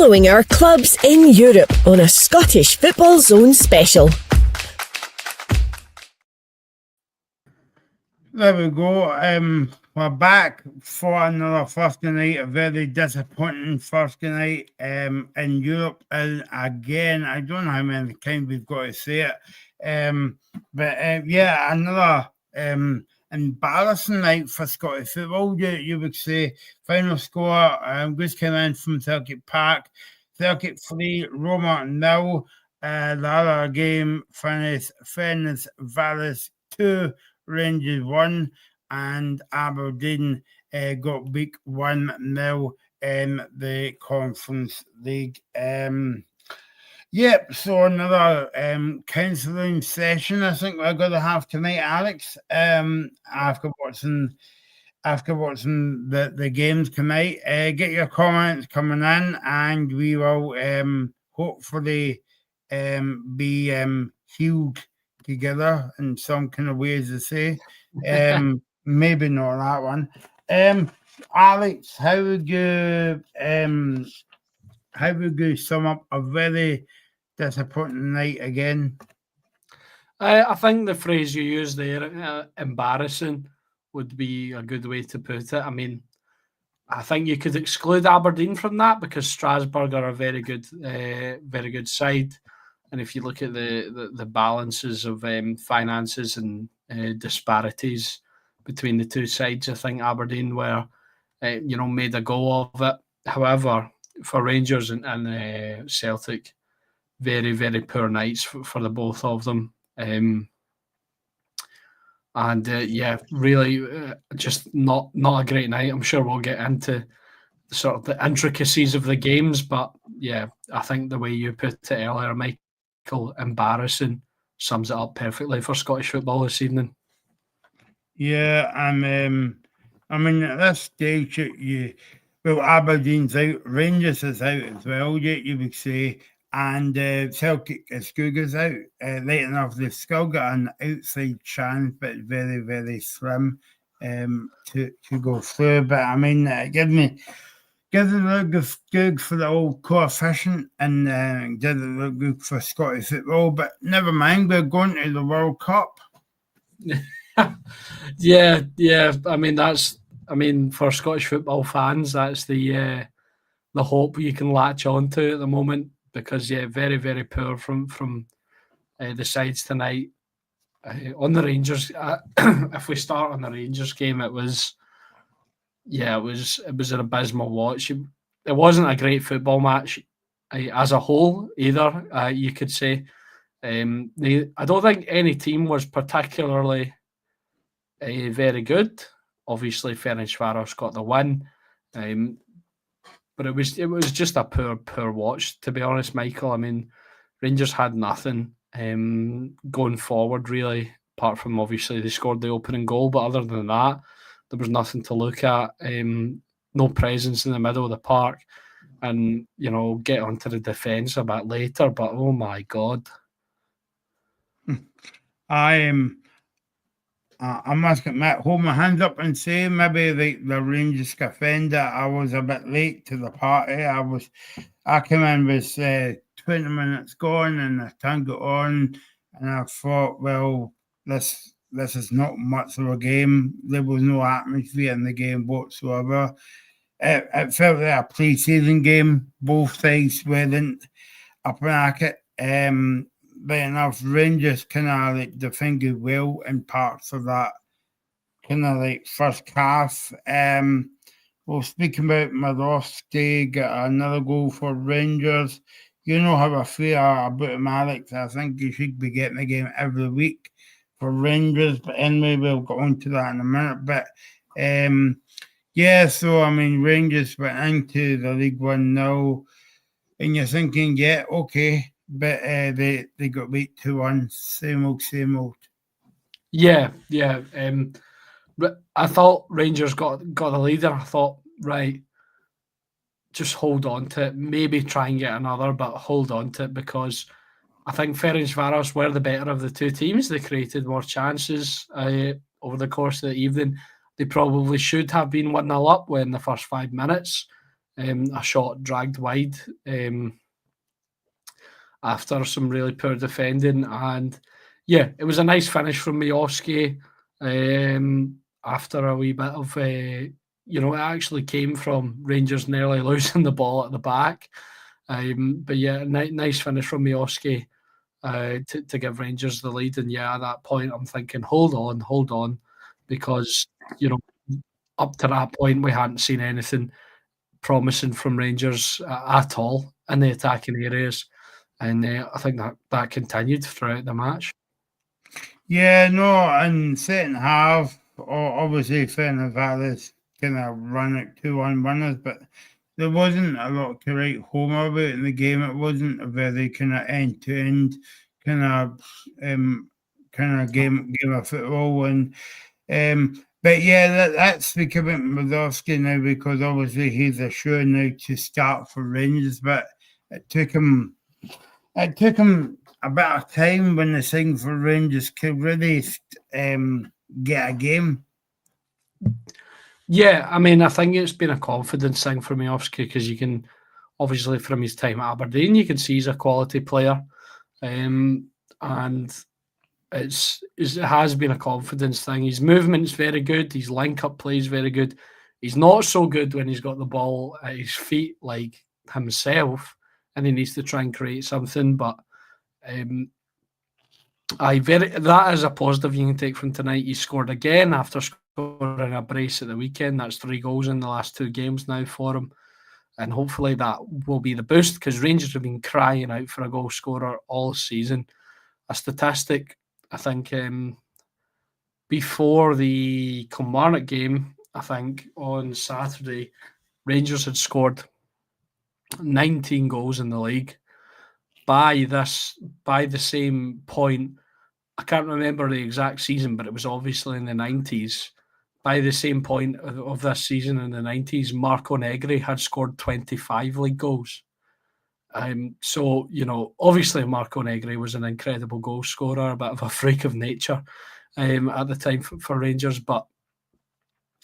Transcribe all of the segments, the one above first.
following our clubs in Europe on a Scottish Football Zone special. There we go. We're back for another Thursday night, a very disappointing Thursday night in Europe. And again, I don't know how many times we've got to say it. Yeah, another embarrassing night for Scottish football, you would say. Final score, just came in from Celtic Park, Celtic 3, Roma 0. The other game finished Ferencváros 2, Rangers 1, and Aberdeen got beat 1-0 in the Conference League. Yep, so another counselling session I think we're going to have tonight, Alex, after watching the games tonight. Get your comments coming in, and we will hopefully be healed together in some kind of ways to say. Maybe not that one. Alex, how would you sum up a very disappointing night again? I think the phrase you used there, embarrassing, would be a good way to put it. I mean, I think you could exclude Aberdeen from that because Strasbourg are a very good side. And if you look at the balances of finances and disparities between the two sides, I think Aberdeen were, made a go of it. However, for Rangers and Celtic, very, very poor nights for the both of them. Really just not a great night. I'm sure we'll get into sort of the intricacies of the games, but yeah, I think the way you put it earlier, Michael, embarrassing, sums it up perfectly for Scottish football this evening. Yeah, I mean, at this stage, Aberdeen's out, Rangers is out as well, you would say, and Celtic is out. Late enough, they've still got an outside chance, but very, very slim to go through. But I mean, give it look good for the old coefficient and did it look good for Scottish football. But never mind, we're going to the World Cup. Yeah. I mean, for Scottish football fans, that's the hope you can latch on to at the moment. Because very, very poor from the sides tonight. On the Rangers, if we start on the Rangers game, it was an abysmal watch. It wasn't a great football match as a whole either. You could say. I don't think any team was particularly very good. Obviously, Ferencváros got the win. But it was just a poor watch, to be honest, Michael. I mean, Rangers had nothing going forward, really, apart from obviously they scored the opening goal. But other than that, there was nothing to look at. No presence in the middle of the park. And, get onto the defence a bit later. But, oh, my God. I must admit, hold my hands up and say maybe the Rangers defender, I was a bit late to the party. I came in with 20 minutes gone and the time got on, and I thought, well, this is not much of a game. There was no atmosphere in the game whatsoever. It felt like a pre-season game. Both sides weren't up and at it. But enough, Rangers kind of like defended well in parts of that kind of like first half. Well, speaking about Mirovski, got another goal for Rangers. You know how I feel about him, Alex. I think he should be getting the game every week for Rangers. But anyway, we'll go on to that in a minute. But so I mean, Rangers went into the League 1-0, and you're thinking, yeah, okay. But they got beat 2-1. Same old. Yeah. I thought Rangers got the leader. I thought, right, just hold on to it. Maybe try and get another, but hold on to it because I think Ferencváros were the better of the two teams. They created more chances over the course of the evening. They probably should have been 1-0 up in the first 5 minutes. a shot dragged wide after some really poor defending. And yeah, it was a nice finish from Miovski after a wee bit of, it actually came from Rangers nearly losing the ball at the back. But yeah, nice finish from Miovski to give Rangers the lead. And yeah, at that point, I'm thinking, hold on, because, up to that point, we hadn't seen anything promising from Rangers at all in the attacking areas. And I think that continued throughout the match. Yeah, no, and second half, obviously, Fenerbahce kind of run it 2-1 winners, but there wasn't a lot to write home about in the game. It wasn't a very kind of end-to-end kind of game of football. And but yeah, that's becoming Miovski now, because obviously he's a sure now to start for Rangers, but it took him a bit of time when the thing for Rangers could really get a game. Yeah, I mean, I think it's been a confidence thing for Miovski, because you can, obviously from his time at Aberdeen, you can see he's a quality player. And it has been a confidence thing. His movement's very good. His link-up play is very good. He's not so good when he's got the ball at his feet like himself, and he needs to try and create something. But that is a positive you can take from tonight. He scored again after scoring a brace at the weekend. That's 3 goals in the last 2 games now for him. And hopefully that will be the boost, because Rangers have been crying out for a goal scorer all season. A statistic, I think, before the Kilmarnock game, I think on Saturday, Rangers had scored 19 goals in the league. By the same point, I can't remember the exact season, but it was obviously in the 90s. By the same point of this season in the 90s, Marco Negri had scored 25 league goals. So, obviously Marco Negri was an incredible goal scorer, a bit of a freak of nature at the time for Rangers. But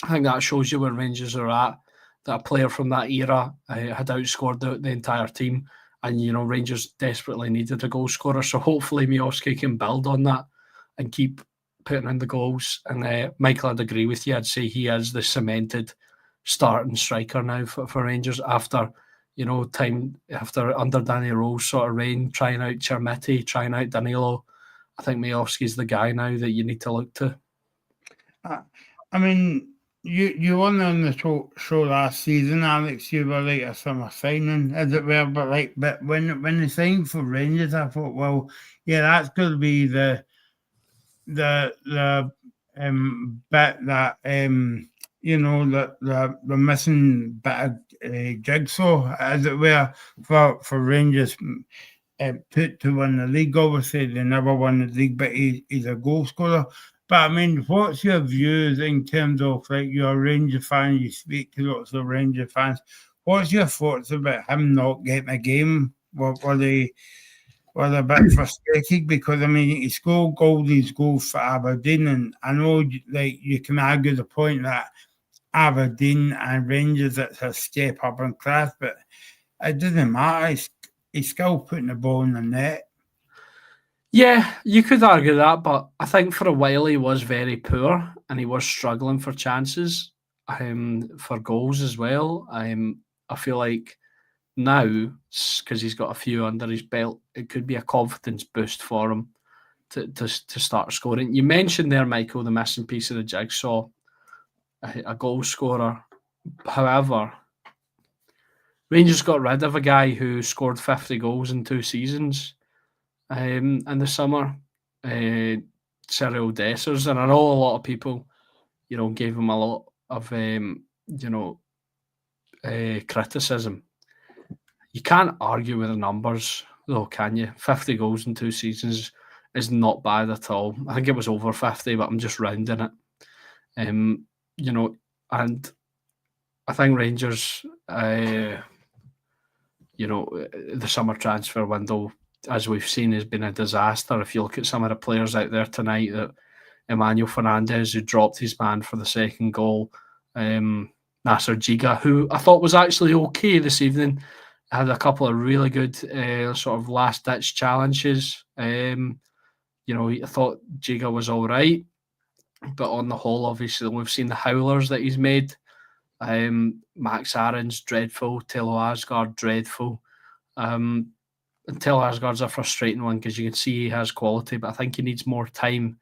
I think that shows you where Rangers are at, that a player from that era had outscored the entire team. And, Rangers desperately needed a goal scorer. So hopefully Miovski can build on that and keep putting in the goals. And Michael, I'd agree with you. I'd say he is the cemented starting striker now for Rangers after, time after under Danny Rose sort of reign, trying out Chermiti, trying out Danilo. I think Miovski's the guy now that you need to look to. I mean, you won on the show last season, Alex. You were like a summer signing, as it were. But when they signed for Rangers, I thought, well, yeah, that's going to be the bit that the missing bit of jigsaw, as it were, for Rangers to win the league. Obviously, they never won the league, but he's a goal scorer. But I mean, what's your views in terms of, like, you're a Rangers fan, you speak to lots of Rangers fans. What's your thoughts about him not getting a game? Were they a bit frustrated? Because, I mean, he scored these goals for Aberdeen, and I know, like, you can argue the point that Aberdeen and Rangers, it's a step up in class, but it doesn't matter. He's still putting the ball in the net. Yeah, you could argue that, but I think for a while he was very poor and he was struggling for chances, for goals as well. I feel like now, because he's got a few under his belt, it could be a confidence boost for him to start scoring. You mentioned there, Michael, the missing piece of the jigsaw, a goal scorer. However, Rangers got rid of a guy who scored 50 goals in 2 seasons. In the summer, Cyril Dessers, and I know a lot of people, gave him a lot of, criticism. You can't argue with the numbers, though, can you? 50 goals in 2 seasons is not bad at all. I think it was over 50, but I'm just rounding it. And I think Rangers, the summer transfer window, as we've seen, has been a disaster. If you look at some of the players out there tonight, that Emmanuel Fernandez, who dropped his man for the second goal, Nasser Giga, who I thought was actually okay this evening. Had a couple of really good sort of last-ditch challenges. I thought Giga was all right, but on the whole, obviously, we've seen the howlers that he's made. Max Aaron's dreadful. Telo Asgard, dreadful. And Telo Asgard's a frustrating one because you can see he has quality, but I think he needs more time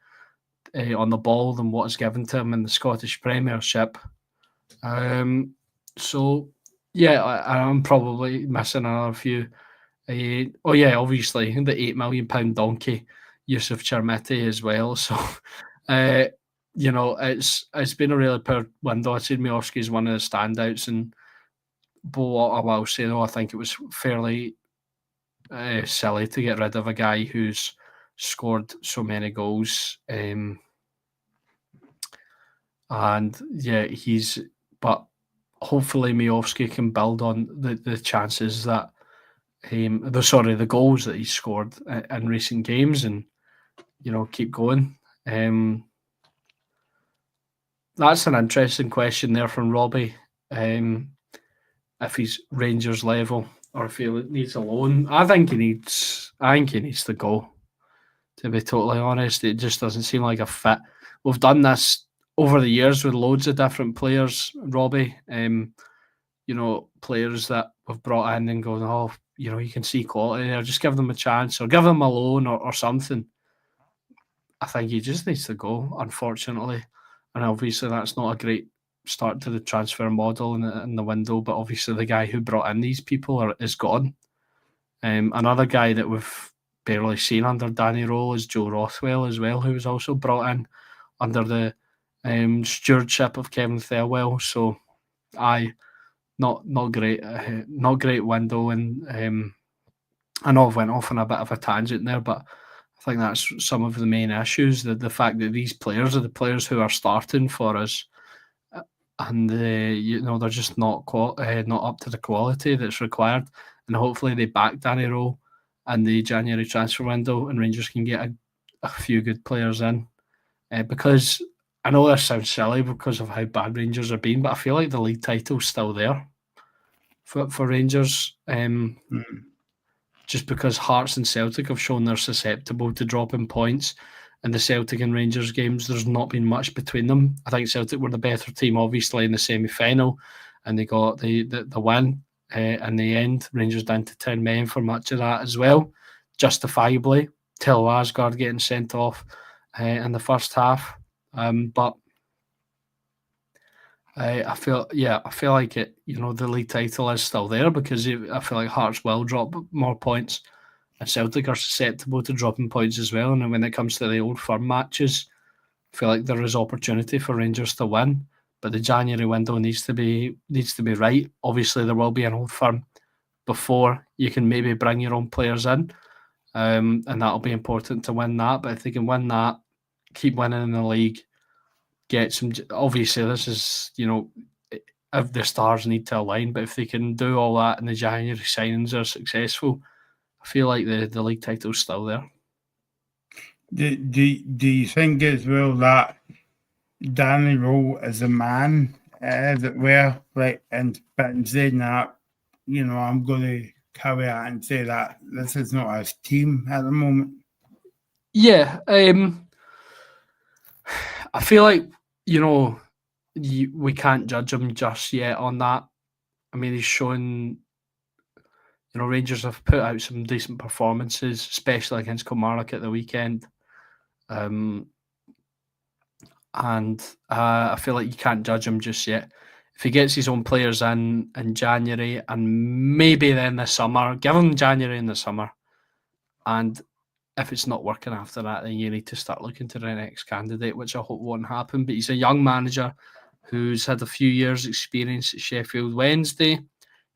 on the ball than what is given to him in the Scottish Premiership. I'm probably missing another few. Obviously the £8 million donkey, Yusuf Chermiti as well. So, it's been a really poor window. I'd say Miovski is one of the standouts, but what I will say though, I think it was fairly silly to get rid of a guy who's scored so many goals. But hopefully Miovski can build on the chances that the goals that he's scored in recent games and, keep going. That's an interesting question there from Robbie. If he's Rangers level or if he needs a loan. I think he needs to go, to be totally honest. It just doesn't seem like a fit. We've done this over the years with loads of different players, Robbie. Players that we've brought in and going, you can see quality there. Just give them a chance or give them a loan or something. I think he just needs to go, unfortunately. And obviously that's not a great start to the transfer model in the window, but obviously the guy who brought in these people is gone. Another guy that we've barely seen under Danny Rowe is Joe Rothwell as well, who was also brought in under the stewardship of Kevin Thelwell. So, not great window, and I know I've went off on a bit of a tangent there, but I think that's some of the main issues. The fact that these players are the players who are starting for us, and they're just not up to the quality that's required. And hopefully they back Danny Rowe in the January transfer window, and Rangers can get a few good players in. Because I know this sounds silly because of how bad Rangers are being, but I feel like the league title's still there for Rangers. Just because Hearts and Celtic have shown they're susceptible to dropping points. In the Celtic and Rangers games, there's not been much between them. I think Celtic were the better team, obviously, in the semi-final, and they got the win in the end. Rangers down to 10 men for much of that as well, justifiably. Telo Asgard getting sent off in the first half. But I feel like it. The league title is still there because I feel like Hearts will drop more points, and Celtic are susceptible to dropping points as well. And when it comes to the Old Firm matches, I feel like there is opportunity for Rangers to win, but the January window needs to be right. Obviously, there will be an Old Firm before you can maybe bring your own players in, and that'll be important to win that. But if they can win that, keep winning in the league. Get some. Obviously, this is if the stars need to align, but if they can do all that and the January signings are successful, I feel like the league title's still there. Do you think as well that Danny Rowe is a man, as it were, like, and saying that, I'm going to caveat and say that this is not his team at the moment. Yeah, I feel like we can't judge him just yet on that. I mean, he's shown. Rangers have put out some decent performances, especially against Kilmarnock at the weekend. And I feel like you can't judge him just yet. If he gets his own players in January and maybe then the summer, give him January and the summer. And if it's not working after that, then you need to start looking to the next candidate, which I hope won't happen. But he's a young manager who's had a few years' experience at Sheffield Wednesday.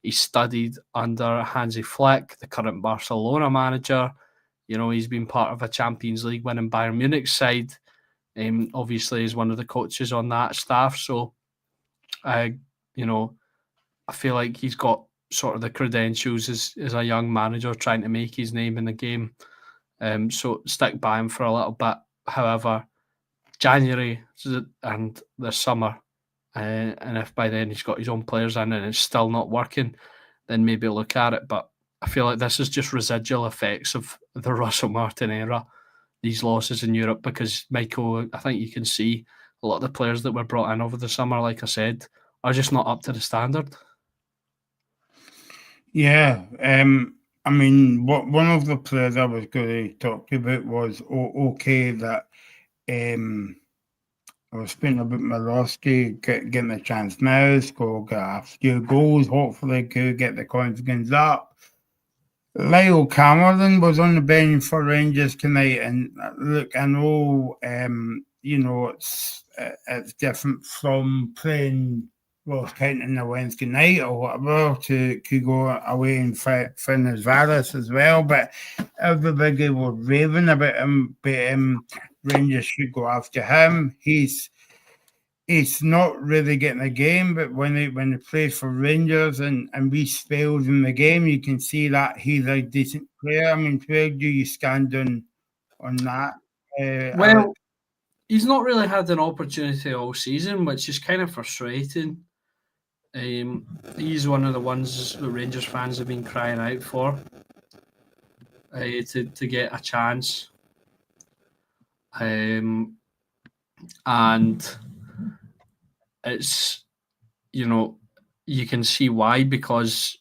He studied under Hansi Flick, the current Barcelona manager. He's been part of a Champions League winning Bayern Munich side. Obviously, he's one of the coaches on that staff. So, I feel like he's got sort of the credentials as a young manager trying to make his name in the game. So stick by him for a little bit. However, January and the summer and if by then he's got his own players in and it's still not working, then maybe look at it. But I feel like this is just residual effects of the Russell Martin era, these losses in Europe, because, Michael, I think you can see a lot of the players that were brought in over the summer, like I said, are just not up to the standard. Yeah, I mean, one of the players I was going to talk to you about was okay that I was speaking about Milosky getting a chance now, score a few goals, hopefully could get the confidence up. Lyle Cameron was on the bench for Rangers tonight, and look, I know, it's different from playing Ross County on a Wednesday night or whatever to go away and fight Ferencváros as well, but everybody was raving about him, but Rangers should go after him. He's not really getting a game, but when he plays for Rangers and we spells in the game, you can see that he's a decent player. I mean, where do you stand on that? Well, he's not really had an opportunity all season, which is kind of frustrating. He's one of the ones that Rangers fans have been crying out for, to get a chance. And it's, you can see why, because,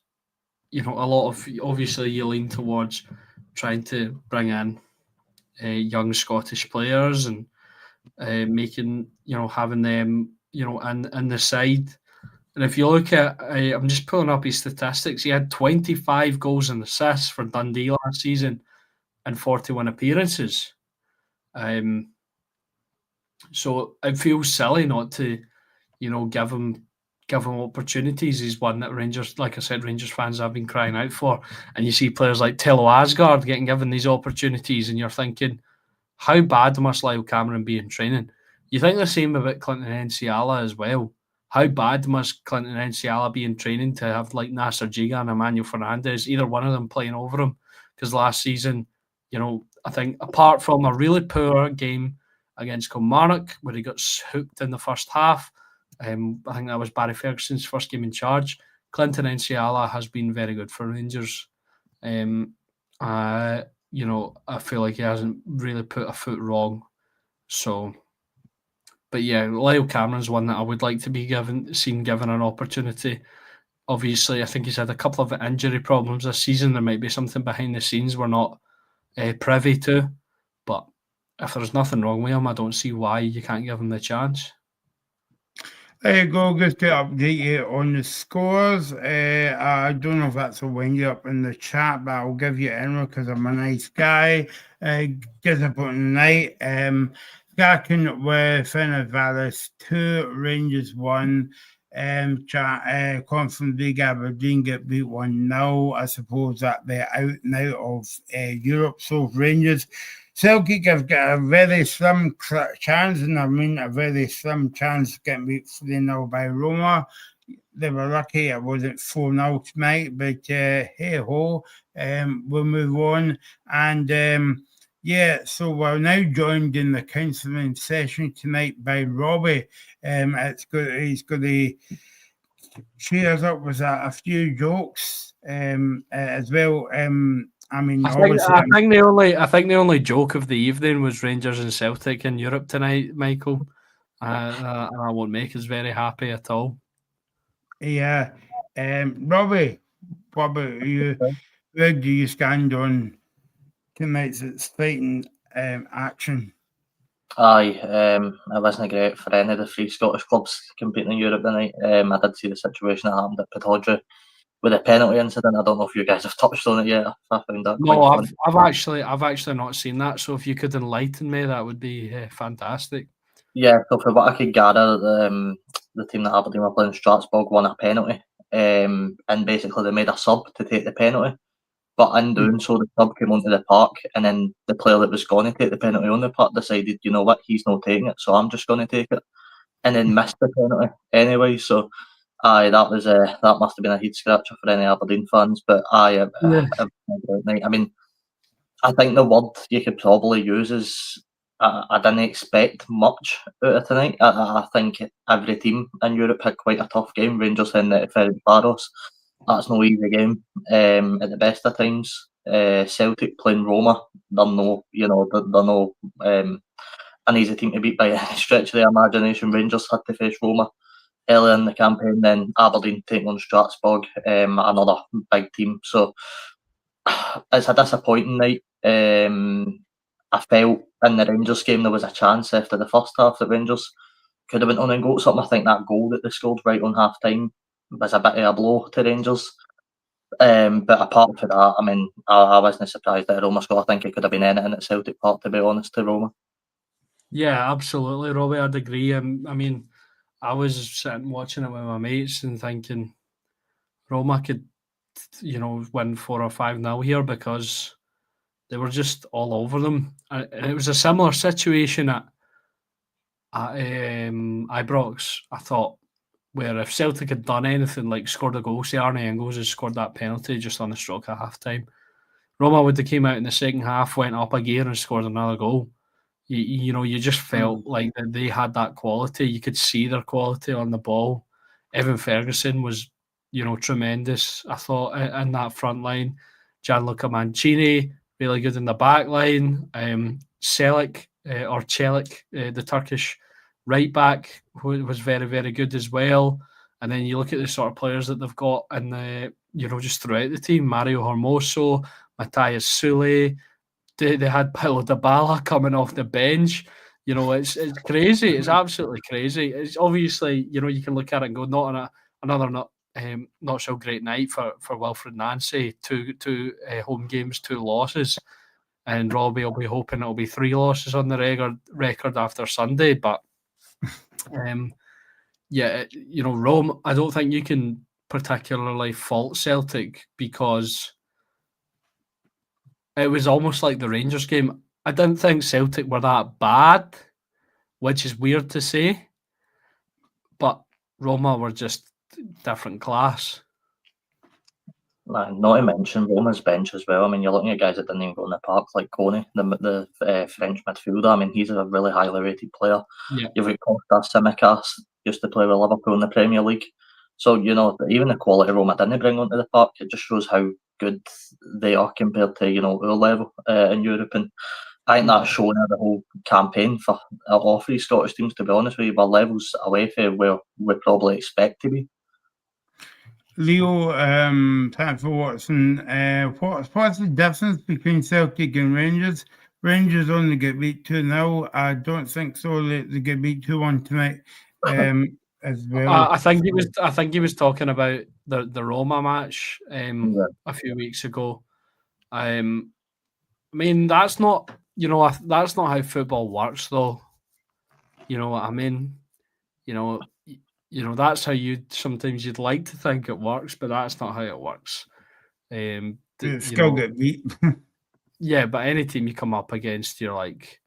a lot of, obviously you lean towards trying to bring in young Scottish players and making, having them, in the side. And if you look at, I'm just pulling up his statistics, he had 25 goals and assists for Dundee last season and 41 appearances. So it feels silly not to, give him opportunities. He's one that Rangers, like I said, Rangers fans have been crying out for. And you see players like Tello Asgard getting given these opportunities, and you're thinking, how bad must Lyle Cameron be in training? You think the same about Clinton Enciala as well. How bad must Clinton Enciala be in training to have like Nasser Giga and Emmanuel Fernandez, either one of them playing over him? Because last season, I think apart from a really poor game against Kilmarnock, where he got hooked in the first half, I think that was Barry Ferguson's first game in charge, Clinton Enciala has been very good for Rangers. I feel like he hasn't really put a foot wrong. So, but yeah, Lyle Cameron's one that I would like to be seen given an opportunity. Obviously, I think he's had a couple of injury problems this season. There might be something behind the scenes we're not privy to. But if there's nothing wrong with him, I don't see why you can't give him the chance. There you go, just to update you on the scores. I don't know if that's a wind you up in the chat, but I'll give you anyway because I'm a nice guy. Disappointing night. Starting with Ferencváros 2, Rangers 1. Conference League Aberdeen get beat 1-0. I suppose that they're out now of Europe. So Rangers. Celtic have got a very slim chance, and I mean a very slim chance getting beat 3-0 by Roma. They were lucky it wasn't 4-0 tonight, but hey ho, we'll move on. And so we're now joined in the counselling session tonight by Robbie. He's going to cheer us up with a few jokes as well. I think the only joke of the evening was Rangers and Celtic in Europe tonight, Michael. I won't make us very happy at all. Yeah. Robbie, what about you? Where do you stand on tonight's exciting action? Aye, it wasn't great for any of the three Scottish clubs competing in Europe tonight. I did see the situation that happened at Pittodrie with a penalty incident. I don't know if you guys have touched on it yet. I found that I've actually not seen that. So if you could enlighten me, that would be fantastic. Yeah, so for what I could gather, the team that Aberdeen were playing, Strasbourg, won a penalty, and basically they made a sub to take the penalty. But in doing so, the sub came onto the park, and then the player that was going to take the penalty on the park decided, you know what, he's not taking it, so I'm just going to take it, and then missed the penalty anyway. So, that must have been a head scratcher for any Aberdeen fans. But it was a great night. I mean, I think the word you could probably use is I didn't expect much out of tonight. I think every team in Europe had quite a tough game. Rangers in the Ferencváros, that's no easy game. At the best of times, Celtic playing Roma, they're no an easy team to beat by any stretch of the imagination. Rangers had to face Roma earlier in the campaign, then Aberdeen taking on Strasbourg, another big team. So it's a disappointing night. I felt in the Rangers game there was a chance after the first half that Rangers could have went on and got something. I think that goal that they scored right on half time was a bit of a blow to Rangers. But apart from that, I mean, I wasn't surprised that Roma scored. I think it could have been anything at Celtic Park, to be honest, to Roma. Yeah, absolutely, Robbie. I'd agree. I mean, I was sitting watching it with my mates and thinking Roma could, win 4 or 5-0 here because they were just all over them. And it was a similar situation at Ibrox, I thought, where if Celtic had done anything like scored a goal, say Arne Engels has scored that penalty just on the stroke of half time, Roma would have came out in the second half, went up a gear and scored another goal. You just felt like that they had that quality. You could see their quality on the ball. Evan Ferguson was, tremendous, I thought, in that front line. Gianluca Mancini, really good in the back line. Celik, the Turkish right back, was very, very good as well. And then you look at the sort of players that they've got in the, just throughout the team. Mario Hermoso, Matthias Sule. They had Paulo Dybala coming off the bench. It's crazy. It's absolutely crazy. It's obviously, you can look at it and go, not so great night for Wilfried Nancy. Two home games, 2 losses. And Robbie will be hoping it'll be 3 losses on the record after Sunday. But, Rome, I don't think you can particularly fault Celtic because it was almost like the Rangers game. I didn't think Celtic were that bad, which is weird to say, but Roma were just different class. Not to mention Roma's bench as well. I mean, you're looking at guys that didn't even go in the park, like Kone, the French midfielder. I mean, he's a really highly rated player. Yeah. You've got Costa Simicas, used to play with Liverpool in the Premier League. So, even the quality Roma didn't bring onto the park, it just shows how good they are compared to, our level in Europe. And I think that's shown the whole campaign for all 3 Scottish teams, to be honest with you. We're levels away from where we probably expect to be. Leo, thanks for watching. What's the difference between Celtic and Rangers? Rangers only get beat 2-0. I don't think so. They get beat 2-1 tonight. As well. I think he was talking about the Roma match a few weeks ago. I mean, that's not that's not how football works, though. You know what I mean? That's how sometimes you'd like to think it works, but that's not how it works. They still get beat. Yeah, but any team you come up against, you're like,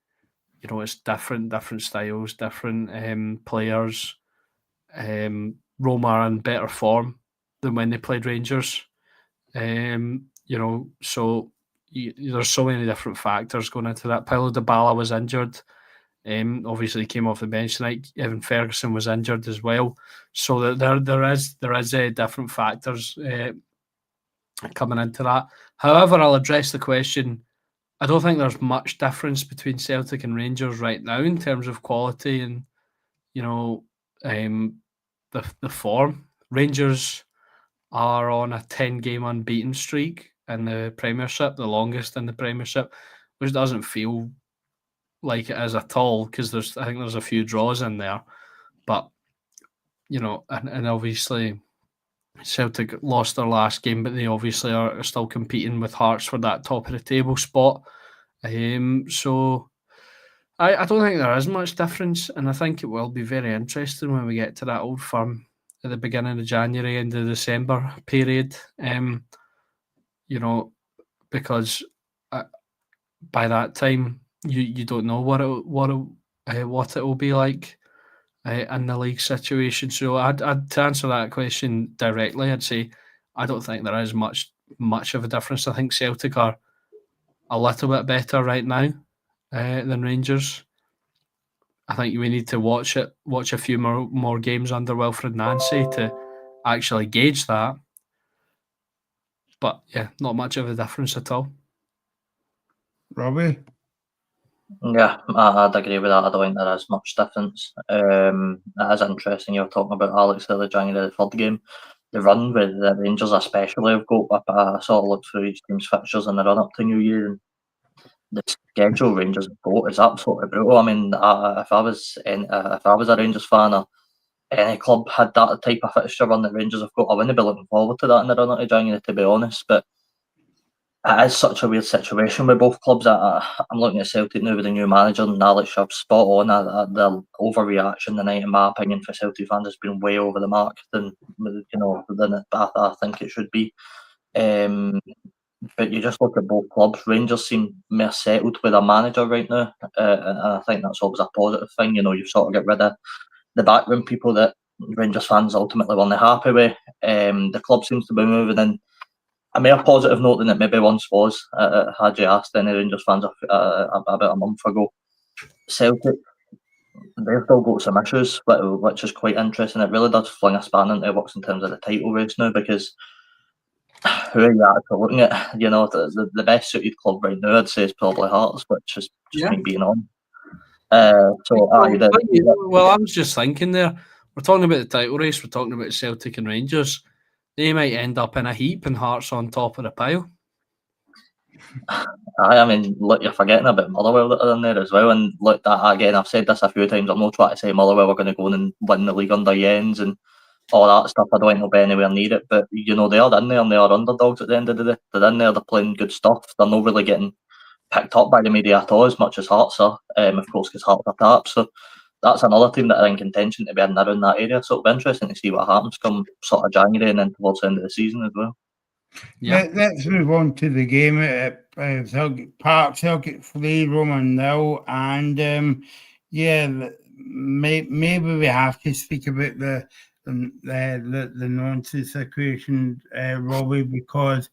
it's different styles, different players. Roma are in better form than when they played Rangers. So there's so many different factors going into that. Paulo Dybala was injured. Obviously, he came off the bench tonight. Evan Ferguson was injured as well. So there is different factors coming into that. However, I'll address the question. I don't think there's much difference between Celtic and Rangers right now in terms of quality and the form. Rangers are on a 10-game unbeaten streak in the Premiership, the longest in the Premiership, which doesn't feel like it is at all because I think there's a few draws in there. But and obviously Celtic lost their last game, but they obviously are still competing with Hearts for that top of the table spot. So I don't think there is much difference, and I think it will be very interesting when we get to that Old Firm at the beginning of January into the December period. Because by that time you don't know what it will be like in the league situation. So I'd to answer that question directly, I'd say I don't think there is much of a difference. I think Celtic are a little bit better right now. than Rangers. I think we need to watch a few more games under Wilfred Nancy to actually gauge that. But yeah, not much of a difference at all. Robbie? Yeah, I'd agree with that. I don't think there is much difference. It is interesting you're talking about Alex the January the third game. The run with the Rangers especially have got up. I sort of looked through each team's fixtures in the run up to New Year, and the schedule Rangers have got is absolutely brutal. I mean, if I was a Rangers fan or any club had that type of fixture run that Rangers have got, I wouldn't be looking forward to that in the run up to January, to be honest. But it is such a weird situation with both clubs. I'm looking at Celtic now with the new manager, and Alex Sharp spot on. The overreaction tonight, in my opinion, for Celtic fans has been way over the mark than I think it should be. But you just look at both clubs. Rangers seem more settled with a manager right now, and I think that's always a positive thing. You've sort of get rid of the backroom people that Rangers fans ultimately weren't happy with. The club seems to be moving in a more positive note than it maybe once was. Had you asked any Rangers fans about a month ago, Celtic, they've still got some issues, which is quite interesting. It really does fling a spanner into works in terms of the title race now, because who are you actually looking at? The best suited club right now, I'd say, is probably Hearts, which is just me being on. Well, I was just thinking there, we're talking about the title race, we're talking about Celtic and Rangers. They might end up in a heap and Hearts on top of the pile. I mean, look, you're forgetting about Motherwell that are in there as well. And look, that again, I've said this a few times. I'm not trying to say Motherwell are going to go in and win the league under Jens and all that stuff. I don't think they'll be anywhere near it. But, they are in there and they are underdogs at the end of the day. They're in there, they're playing good stuff. They're not really getting picked up by the media at all as much as Hearts are, of course, because Hearts are tapped. So that's another team that are in contention to be in around that area. So it'll be interesting to see what happens come sort of January and then towards the end of the season as well. Yeah. Let's move on to the game at Celtic Park. Celtic 3, Roma 0, and maybe we have to speak about the nonsense situation, Robbie, because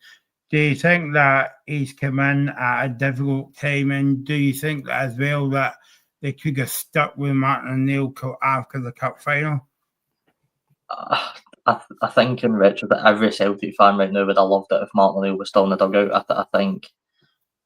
do you think that he's come in at a difficult time, and do you think that as well that they could have stuck with Martin O'Neill after the cup final? I think in retrospect, every Celtic fan right now would have loved it if Martin O'Neill was still in the dugout. I think,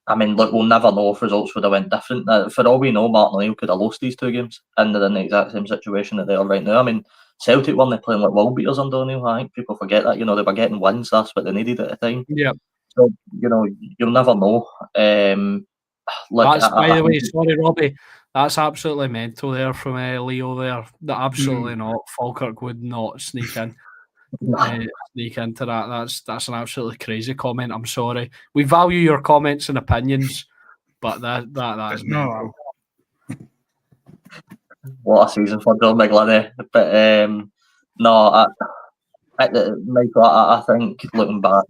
I mean, look, we'll never know if results would have went different. For all we know, Martin O'Neill could have lost these two games, and they're in the exact same situation that they are right now. I mean, Celtic weren't playing like world beaters under O'Neill. I think people forget that. They were getting wins. That's what they needed at the time. Yeah. So, you'll never know. By the way, sorry, Robbie, that's absolutely mental there from Leo there. Absolutely not. Falkirk would not sneak in. Sneak into that. That's an absolutely crazy comment. I'm sorry. We value your comments and opinions, but that is mental. What a season for John McGlinny. But no, Michael, I think looking back,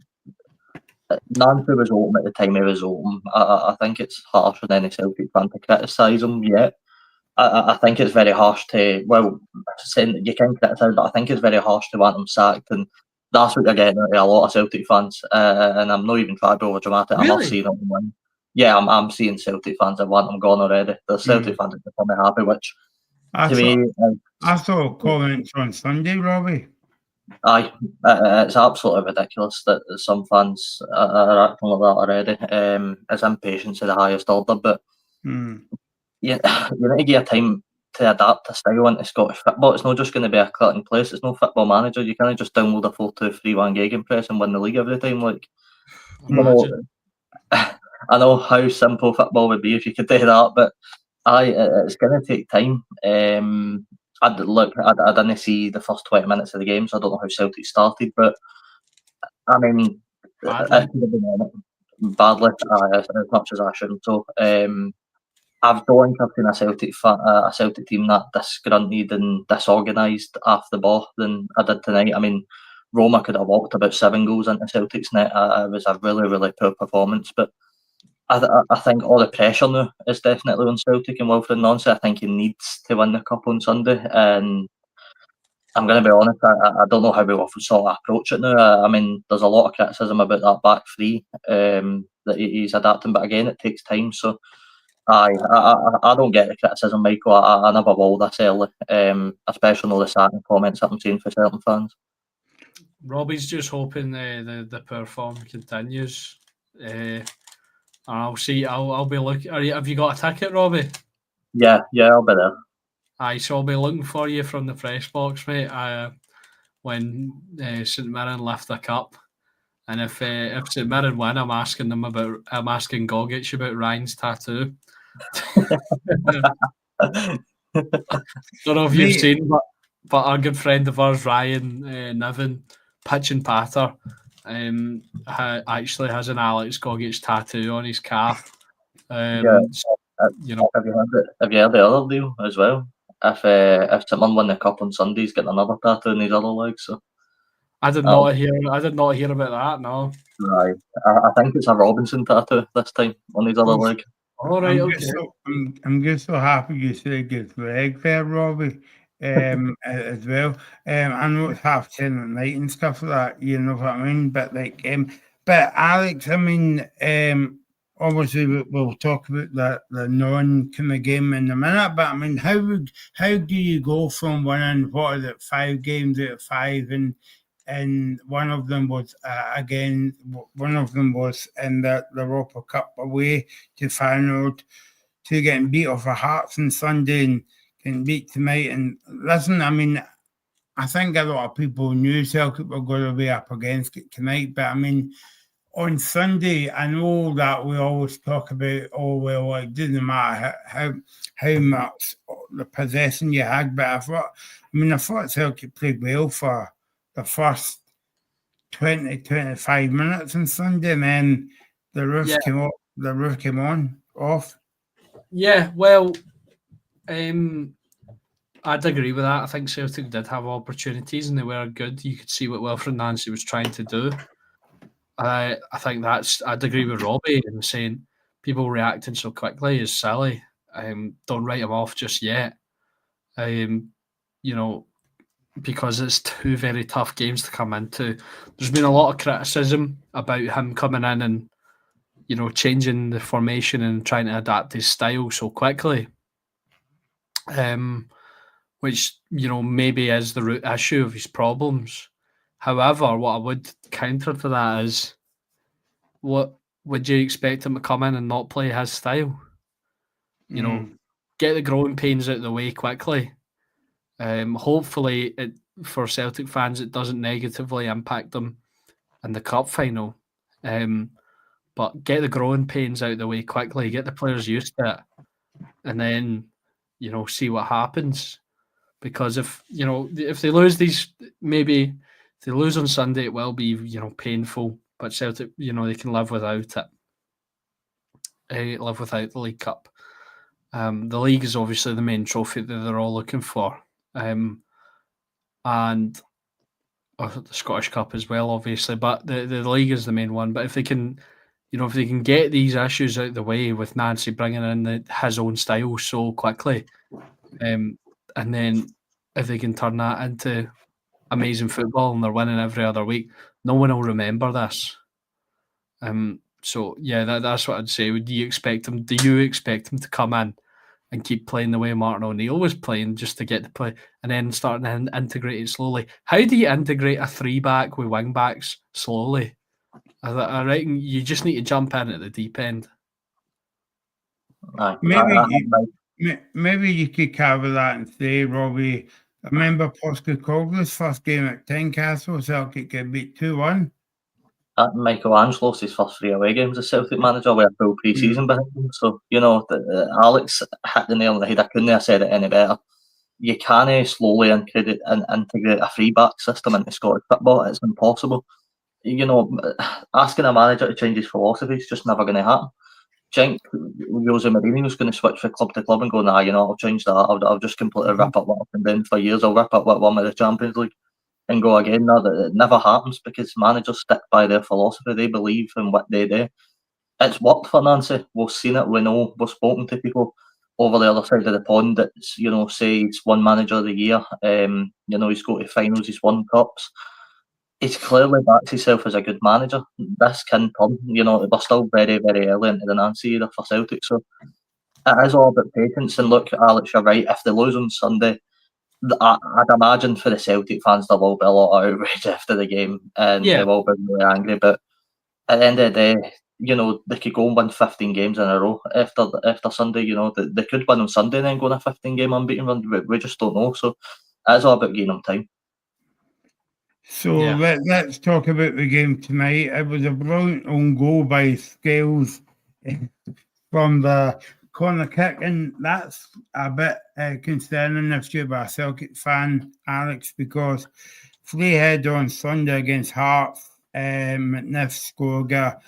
Nancy was open at the time he was open. I think it's harsh on any Celtic fan to criticise him yet. I think it's very harsh to, saying that you can criticise, but I think it's very harsh to want him sacked, and that's what you're getting out of a lot of Celtic fans. And I'm not even trying to be over dramatic. Really? I'm not seeing him win. Yeah, I'm seeing Celtic fans that want him gone already. The Celtic fans are becoming happy, which I saw comments on Sunday, Robbie. Aye, it's absolutely ridiculous that some fans are acting like that already. It's impatience at the highest order, but you need to give time to adapt a style into Scottish football. It's not just going to be a cut and place. It's no Football Manager. You can't just download a 4-2-3-1 gegenpress and win the league every time. I know how simple football would be if you could do that, but it's going to take time. I didn't see the first 20 minutes of the game, so I don't know how Celtic started, but I mean, it could have been badly, as much as I shouldn't. So I don't think I've seen a Celtic team that disgruntled and disorganised off the ball than I did tonight. I mean, Roma could have walked about 7 goals into Celtic's net. It was a really, really poor performance, but I think all the pressure now is definitely on Celtic and Wilfred Nancy. I think he needs to win the cup on Sunday, and I'm going to be honest, I don't know how we will sort of approach it now. I mean, there's a lot of criticism about that back three that he's adapting, but again, it takes time. So I don't get the criticism, Michael. I never will this early, especially all the sacking comments that I'm seeing for certain fans. Robbie's just hoping the poor form continues. And I'll see. I'll be looking. Have you got a ticket, Robbie? Yeah, I'll be there. Aye, so I'll be looking for you from the press box, mate. When St Mirren lift the cup, and if St Mirren win, I'm asking Gogic about Ryan's tattoo. Don't know if you've seen, but our good friend of ours, Ryan Niven, pitch and patter, actually has an Alex Gogic tattoo on his calf. You know, have you heard the other deal as well? If St Mirren win the cup on Sunday, he's getting another tattoo in his other leg. So I did not hear about that. No, right. I think it's a Robinson tattoo this time on his other leg. All right, I'm just so happy you said good leg there, Robbie. As well. I know it's 10:30 at night and stuff like that, you know what I mean? But but Alex, I mean, obviously we'll talk about the non kind of game in a minute, but I mean, how do you go from winning 5 games out of 5, and one of them was in the Europa Cup away to Feyenoord, to getting beat off of Hearts on Sunday and getting beat tonight? And listen, I mean, I think a lot of people knew Celtic were going to be up against it tonight, but I mean, on Sunday, I know that we always talk about, it doesn't matter how much the possession you had, but I thought Celtic played well for the first 20-25 minutes on Sunday, and then the roof came off. Yeah, well, I'd agree with that. I think Celtic did have opportunities and they were good. You could see what Wilfred Nancy was trying to do. I think I'd agree with Robbie in saying people reacting so quickly is silly. Don't write him off just yet. Because it's 2 very tough games to come into. There's been a lot of criticism about him coming in and, changing the formation and trying to adapt his style so quickly. Which, maybe is the root issue of his problems. However, what I would counter to that is, what would you expect him to come in and not play his style? Get the growing pains out of the way quickly. Hopefully, for Celtic fans, it doesn't negatively impact them in the cup final. But get the growing pains out of the way quickly, get the players used to it, and then, see what happens. Because if they lose maybe if they lose on Sunday, it will be, painful. But Celtic, they can live without it. Live without the League Cup. The league is obviously the main trophy that they're all looking for. And the Scottish Cup as well, obviously. But the league is the main one. But if they can, if they can get these issues out of the way with Nancy bringing in his own style so quickly, and then if they can turn that into amazing football and they're winning every other week, no one will remember this. So yeah, that's what I'd say. Do you expect him to come in and keep playing the way Martin O'Neill was playing, just to get to play, and then starting to integrate it slowly? How do you integrate a 3-back with wing backs slowly? I reckon you just need to jump in at the deep end. Maybe you could cover that and say, Robbie, I remember Postecoglou's first game at Tynecastle, Celtic get beat 2-1. Michelangelo's his first 3 away games as Celtic manager with a full pre-season behind him. So, Alex hit the nail on the head. I couldn't have said it any better. You can't slowly integrate a 3-back system into Scottish football. It's impossible. Asking a manager to change his philosophy is just never going to happen. Think Jose Mourinho's going to switch from club to club and go, nah, I'll change that. I'll just completely rip up what I've been doing for years. I'll rip up what I won with the Champions League and go again. No, it never happens because managers stick by their philosophy. They believe in what they do. It's worked for Nancy. We've seen it. We know. We've spoken to people over the other side of the pond that's, say he's won manager of the year. He's got to finals, he's won cups. He's clearly backed himself as a good manager. This can come. We're still very, very early into the Nancy era for Celtic. So It is all about patience. And look, Alex, you're right. If they lose on Sunday, I'd imagine for the Celtic fans there will be a lot of outrage after the game, and they Yeah, will be really angry. But at the end of the day, they could go and win 15 games in a row after Sunday. They could win on Sunday and then go on a 15-game unbeaten run. We just don't know. So it's all about giving them time. So Yeah. let's talk about the game tonight. It was a brilliant own goal by Scales from the corner kick, and that's a bit concerning if you're a Celtic fan, Alex, because Fleahead on Sunday against Hearts, McNiff scored a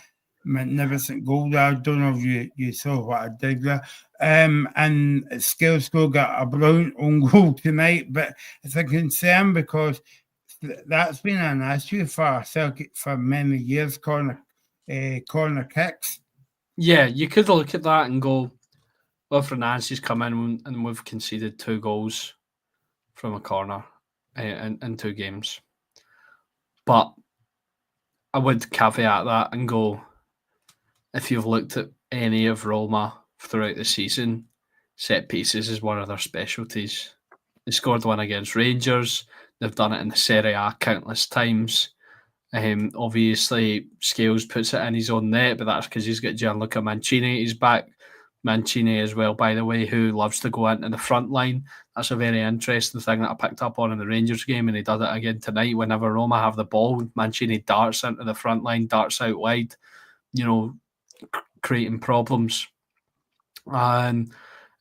magnificent goal there. I don't know if you saw what I did there. And Scales scored a brilliant own goal tonight, but it's a concern because that's been an issue for Celtic for many years, corner kicks. Yeah, you could look at that and go, well, Fernandes come in and we've conceded 2 goals from a corner in 2 games. But I would caveat that and go, if you've looked at any of Roma throughout the season, set pieces is one of their specialties. They scored one against Rangers. They've done it in the Serie A countless times. Obviously, Scales puts it in his own net, but that's because he's got Gianluca Mancini. He's back. Mancini as well, by the way, who loves to go into the front line. That's a very interesting thing that I picked up on in the Rangers game, and he did it again tonight. Whenever Roma have the ball, Mancini darts into the front line, darts out wide, creating problems. And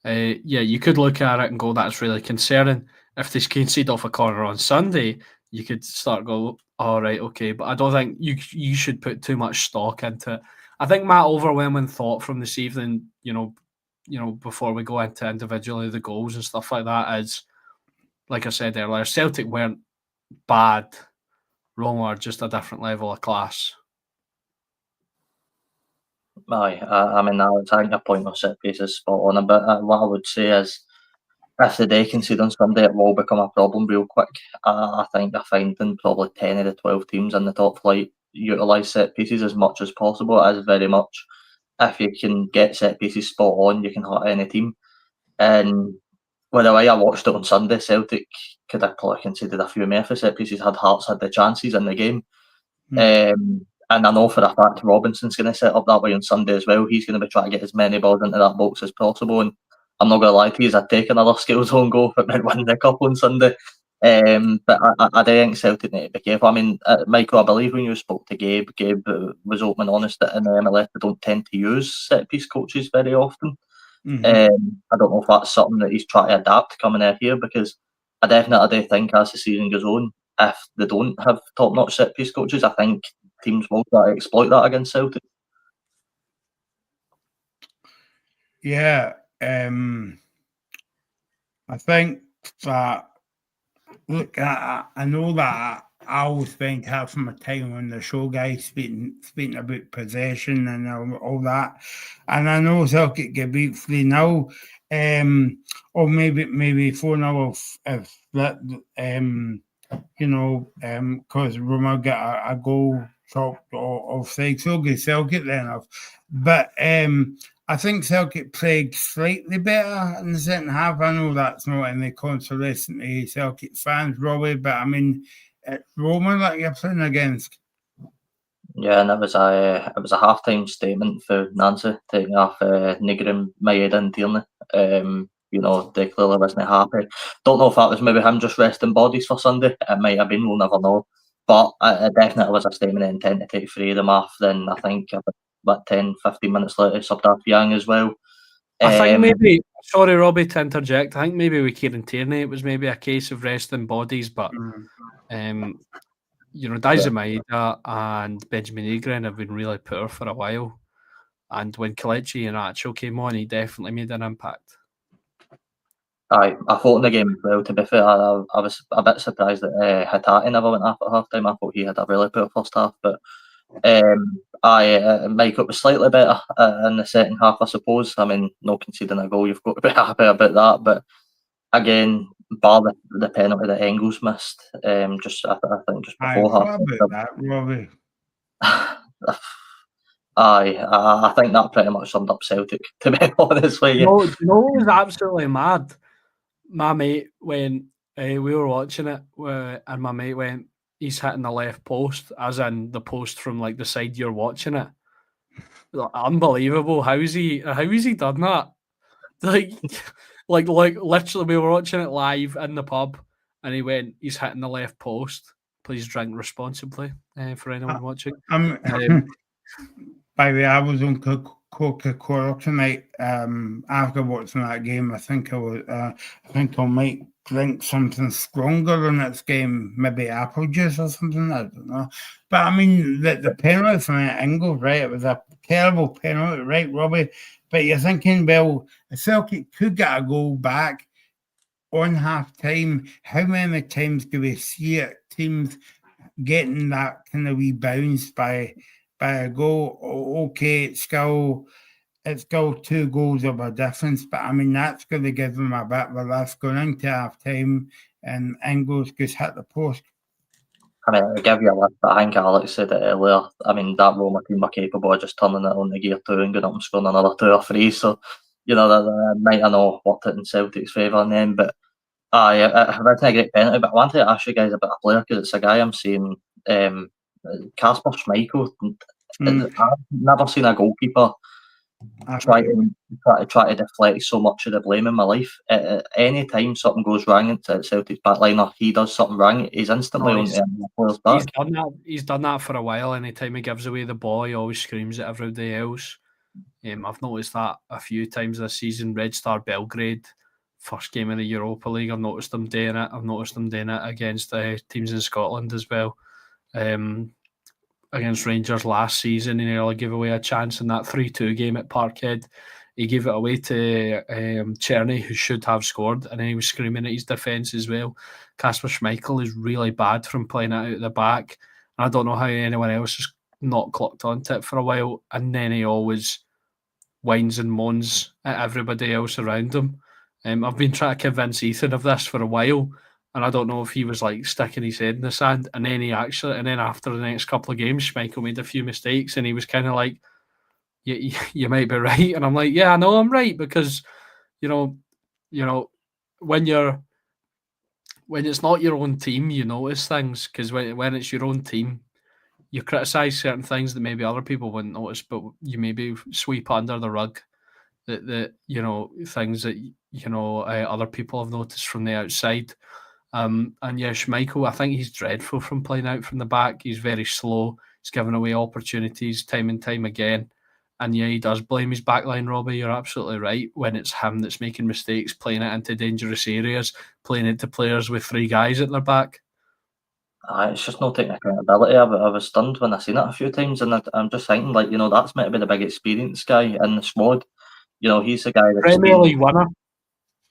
you could look at it and go, that's really concerning. If they concede off a corner on Sunday, you could start go, all right, okay. But I don't think you should put too much stock into it. I think my overwhelming thought from this evening, before we go into individually the goals and stuff like that is, like I said earlier, Celtic weren't bad. Roma are just a different level of class. Aye, I mean, Alex, I think your point of set piece is spot on. But what I would say is, if they concede on Sunday, it will become a problem real quick. I think they're finding probably 10 of the 12 teams in the top flight utilise set pieces as much as possible. It is very much, if you can get set pieces spot on, you can hurt any team. And with the way I watched it on Sunday, Celtic could have probably conceded a few more for set pieces had Hearts had the chances in the game. And I know for a fact Robinson's going to set up that way on Sunday as well. He's going to be trying to get as many balls into that box as possible. And I'm not going to lie to you, I'd take another Scales home goal if it meant winning the cup on Sunday. But I do think Celtic need to be careful. I mean, Michael, I believe when you spoke to Gabe was open and honest that in the MLS they don't tend to use set-piece coaches very often. I don't know if that's something that he's trying to adapt coming out here, because I definitely do think as the season goes on, if they don't have top-notch set-piece coaches, I think teams will try to exploit that against Celtic. Yeah, I think that, look, I know that I always spend half of my time on the show, guys, speaking about possession and all that. And I know Celtic get beat 3-0, or maybe 4-0 if that, because Roma got a goal chopped offside. So good Celtic then off. But I think Celtic played slightly better in the second half. I know that's not any consolation to Celtic fans, Robbie, but I mean, it's Roma that you're playing against. Yeah, and it was a half-time statement for Nancy taking off Negrin, Maeda and Tierney. They clearly wasn't happy. Don't know if that was maybe him just resting bodies for Sunday. It might have been, we'll never know. But it definitely was a statement of intent to take 3 of them off. Then I think about 10, 15 minutes later, subbed off Young as well. I think maybe, sorry Robbie to interject, I think maybe with Kieran Tierney it was maybe a case of resting bodies, but Daizen Maeda and Benjamin Negrin have been really poor for a while, and when Kelechi and Acho came on, he definitely made an impact. I thought in the game as well, to be fair, I was a bit surprised that Hatate never went off at half time. I thought he had a really poor first half, but Michael was slightly better in the second half, I suppose. I mean, no conceding a goal, you've got to be happy about that. But again, bar the penalty that Engels missed, I think just before half. What about that, Robbie? Aye, I think that pretty much summed up Celtic, to be honest with you. No, do you know what was absolutely mad? My mate, when we were watching it, and my mate went, he's hitting the left post, as in the post from like the side you're watching it. Like, unbelievable. How's he done that? Like, like literally, we were watching it live in the pub, and he went, he's hitting the left post. Please drink responsibly for anyone watching. By the way, I was on Coca-Cola tonight after watching that game. I think I might drink something stronger in this game, maybe apple juice or something. I don't know. But I mean, the penalty from Ingles, right? It was a terrible penalty, right, Robbie? But you're thinking, well, Celtic could get a goal back on half time. How many times do we see it? Teams getting that kind of wee bounce by a goal. Okay, it's still 2 goals of a difference, but I mean that's going to give them a bit of a lift going into half time, and Ingles just hit the post. I mean, I'll give you a lift, but I think Alex said it earlier. I mean, that Roma team were capable of just turning it on the gear 2 and going up and scoring another 2 or 3. So, you know, that might have not worked it in Celtic's favour in the end. But it wasn't a great penalty. But I wanted to ask you guys about a player, because it's a guy I'm seeing, Kasper Schmeichel. I've never seen a goalkeeper try to deflect so much of the blame in my life. Any time something goes wrong at Celtic's backline or he does something wrong, he's instantly on the player's back. He's done that for a while. Anytime he gives away the ball, he always screams at everybody else. I've noticed that a few times this season. Red Star Belgrade, first game of the Europa League, I've noticed them doing it. I've noticed them doing it against teams in Scotland as well. Against Rangers last season, he nearly gave away a chance in that 3-2 game at Parkhead. He gave it away to Czerny, who should have scored, and then he was screaming at his defence as well. Kasper Schmeichel is really bad from playing it out the back. And I don't know how anyone else has not clocked onto it for a while, and then he always whines and moans at everybody else around him. I've been trying to convince Ethan of this for a while, and I don't know if he was like sticking his head in the sand. And then after the next couple of games, Schmeichel made a few mistakes, and he was kind of like, you might be right. And I'm like, yeah, I know I'm right, because you know when it's not your own team, you notice things, because when it's your own team, you criticise certain things that maybe other people wouldn't notice, but you maybe sweep under the rug that things that other people have noticed from the outside. And yeah, Schmeichel, I think he's dreadful from playing out from the back. He's very slow. He's giving away opportunities time and time again. And yeah, he does blame his backline, Robbie. You're absolutely right. When it's him that's making mistakes, playing it into dangerous areas, playing it to players with 3 guys at their back. It's just not taking accountability. I was stunned when I seen it a few times, and I'm just thinking, like, that's meant to be the big experienced guy in the squad. He's the guy that's Premier League winner.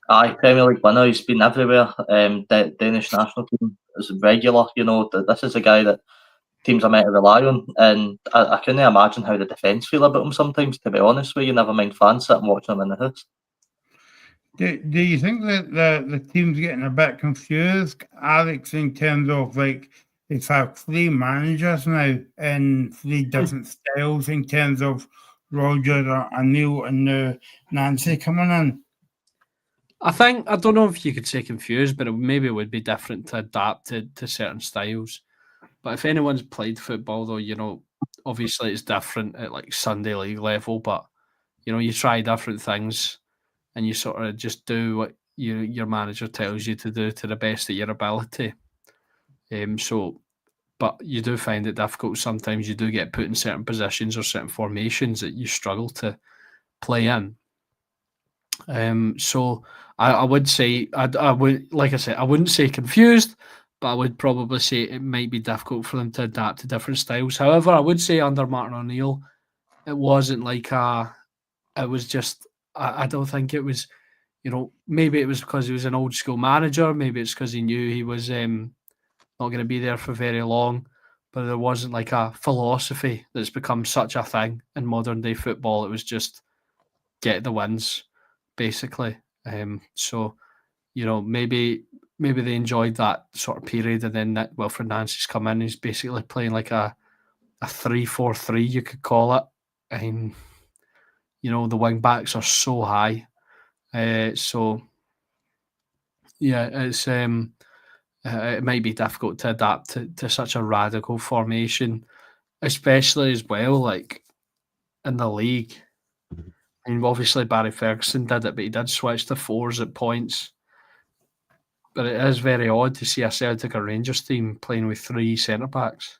Aye, Premier League winner. He's been everywhere. The Danish national team is regular. This is a guy that teams are meant to rely on, and I couldn't imagine how the defence feel about him sometimes, to be honest with you. Never mind fans sitting watching him in the house. Do you think that the team's getting a bit confused, Alex, in terms of like they've had 3 managers now and 3 different styles in terms of Roger or Neil and Nancy coming in? I don't know if you could say confused, but maybe it would be different to adapt to certain styles. But if anyone's played football, though, obviously it's different at like Sunday league level, but you try different things and you sort of just do what your manager tells you to do to the best of your ability. But you do find it difficult. Sometimes you do get put in certain positions or certain formations that you struggle to play in. So I would say, I would, like I said, I wouldn't say confused, but I would probably say it might be difficult for them to adapt to different styles. However, I would say under Martin O'Neill, it wasn't like it was just, I don't think it was, maybe it was because he was an old school manager. Maybe it's because he knew he was not going to be there for very long, but there wasn't like a philosophy that's become such a thing in modern day football. It was just get the wins, basically. So, maybe they enjoyed that sort of period, and then Wilfred Nancy's come in. He's basically playing like a 3-4-3, you could call it. You know, the wing backs are so high. So yeah, it's it might be difficult to adapt to such a radical formation, especially as well, like in the league. I mean, obviously Barry Ferguson did it, but he did switch to fours at points. But it is very odd to see a Celtic or Rangers team playing with 3 centre backs.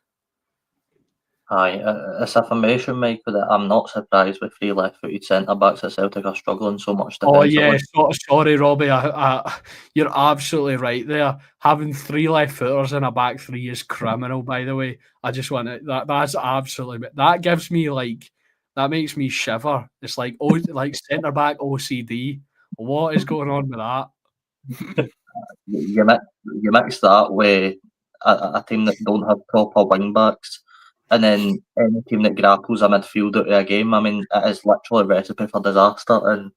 Aye, it's a formation, Mike, that I'm not surprised with 3 left-footed centre-backs at Celtic are struggling so much Oh defensively. yeah, sorry, Robbie. You're absolutely right there. Having 3 left footers in a back 3 is criminal. By the way, I just want to, that's absolutely, that gives me like, that makes me shiver. It's like like centre back OCD. What is going on with that? You mix that with a team that don't have proper wing backs, and then any team that grapples a midfield out of a game. I mean, it is literally a recipe for disaster, and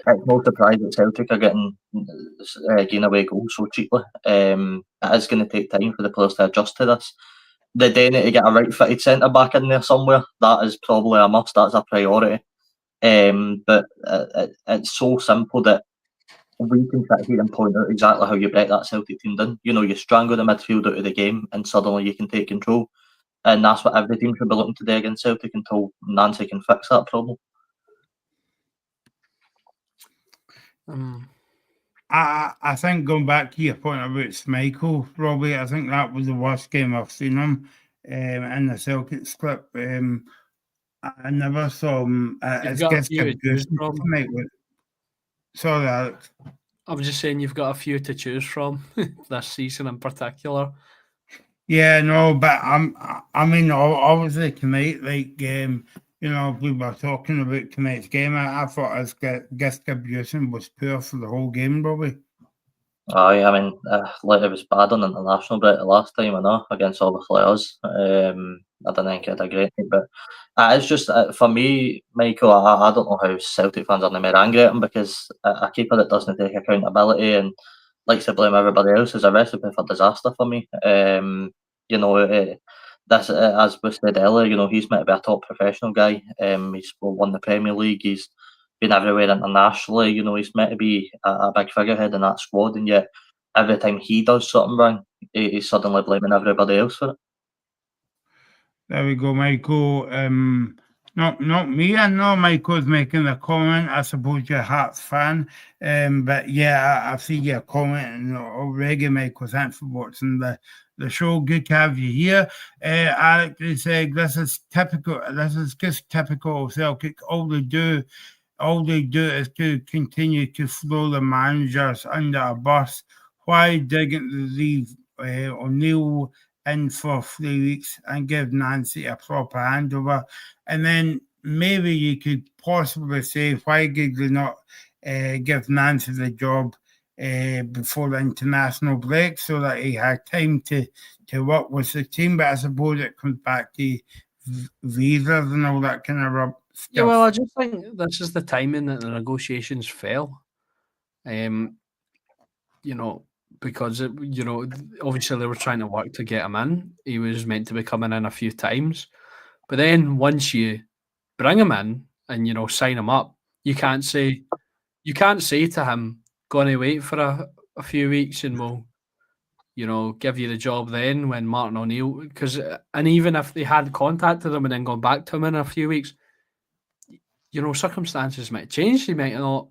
it's no surprise that Celtic are getting away goals so cheaply. It is going to take time for the players to adjust to this. They do need to get a right-footed centre back in there somewhere. That is probably a must. That's a priority. But it's so simple that we can sit here and point out exactly how you break that Celtic team down. You know, you strangle the midfield out of the game, and suddenly you can take control. And that's what every team should be looking to do against Celtic until Nancy can fix that problem. I think going back to your point about Schmeichel, Robbie, I think that was the worst game I've seen him in the Celtic clip. I never saw him. It's got a just few to choose from. Sorry, Alex. I was just saying you've got a few to choose from this season in particular. Yeah, no, but I mean, obviously tonight, like, you know, we were talking about tonight's game. I thought his distribution was poor for the whole game, Robbie. Aye, I mean, like it was bad on international break the last time, I know, against all the players. I don't think he had a great night, but it's just, for me, Michael, I don't know how Celtic fans are more angry at him, because a keeper that doesn't take accountability and likes to blame everybody else is a recipe for disaster for me. You know, this, as we said earlier, you know, he's meant to be a top professional guy. He's won the Premier League. He's been everywhere internationally. You know, he's meant to be a big figurehead in that squad, and yet every time he does something wrong, he's suddenly blaming everybody else for it. There we go, Michael. Not me. I know Michael's making a comment. I suppose you're a Hearts fan. But yeah, I see your comment already, Michael. Thanks for watching the show. Good to have you here. Alex is saying this is typical. This is just typical of Celtic. All they do is to continue to throw the managers under a bus. Why didn't they leave O'Neill in for 3 weeks and give Nancy a proper handover? And then maybe you could possibly say, why did they not give Nancy the job before the international break, so that he had time to work with the team? But I suppose it comes back to visas and all that kind of stuff. Yeah, well, I just think this is the timing that the negotiations fell. You know, because you know, obviously they were trying to work to get him in. He was meant to be coming in a few times, but then once you bring him in and, you know, sign him up, you can't say to him, "Going to wait for a few weeks and we'll, you know, give you the job then," when Martin O'Neill, because, and even if they had contacted him and then gone back to him in a few weeks, you know, circumstances might change. He might not,